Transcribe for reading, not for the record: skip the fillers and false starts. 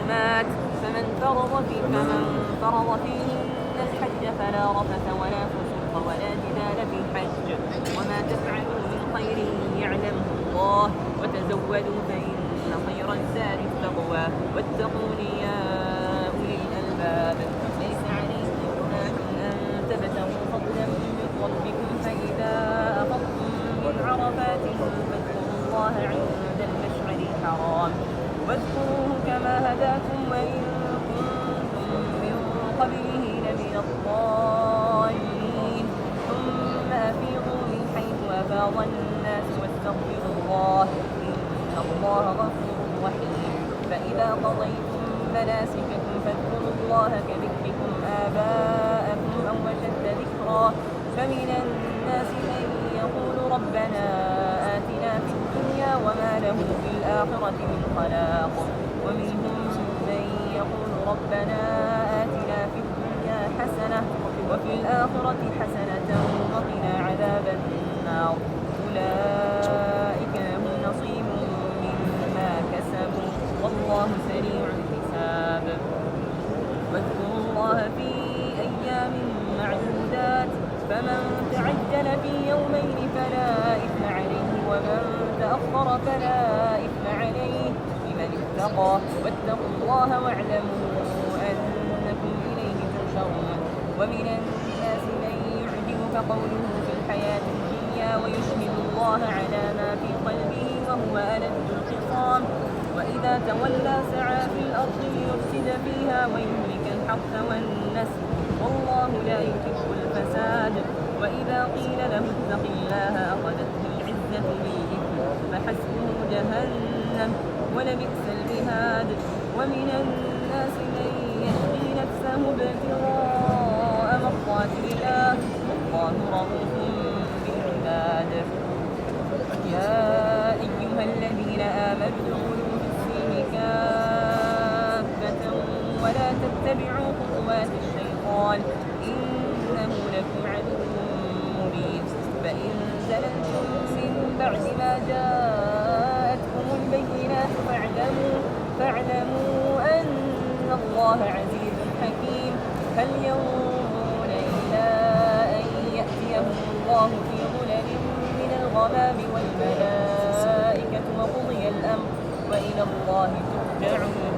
معلومات فمن فرض فيهن الحج فلا رفث ولا فسوق ولا جدال في الحج وما تفعلوا من خير يعلمه الله وتزودوا فإن خير الزاد التقوى واتقون يا أولي الألباب ليس عليكم جناح أن تبتغوا فضلا من ربكم فإذا أفضتم من عرفات فاذكروا الله عند المشعر الحرام واذكروه كما هداكم وإن كنتم من قبله لمن الضالين ثم أفيضوا من حيث أفاض الناس واستغفروا الله إن الله غفور رحيم فإذا قضيتم مناسككم فاذكروا الله كذكركم آباءكم أو أشد ذكرا فمن الناس من يقول ربنا آتنا في الدنيا وما له في الآخرة من خلاق ومنهم من يقول ربنا آتنا في الدنيا حسنة وفي الآخرة حسنة وقنا عذاب النار أولئك لهم نصيب مما كسبوا والله سريع الحساب واذكروا الله في أيام معدودات فمن تعجل في يومين فلا إثم عليه ومن تأخر فلا إثم عليه لمن اتقى واتقوا الله واعلموا أنكم إليه تحشرون ومن الناس من يعجبك قوله في الحياة الدنيا ويشهد الله على ما في قلبه وهو ألد الخصام وإذا تولى سعى في الأرض ليفسد فيها ويهلك الحرث والنسل والله لا يحب الفساد وإذا قيل له اتق الله أخذته العزة بالإثم فحسبه جهنم ولبئس المهاد ومن الناس من يشري نفسه ابتغاء مرضات الله والله رؤوف بالعباد يا أيها الذين آمنوا ادخلوا في السلم كافة ولا تتبعوا خطوات الشيطان إنه لكم عدو مبين فإن زللتم من بعد ما جاءتكم البينات فاعلموا أن الله عزيز حكيم هل ينظرون إلا أن يأتيهم الله في ظلل من الغمام والملائكة وقضي الأمر وإلى الله ترجع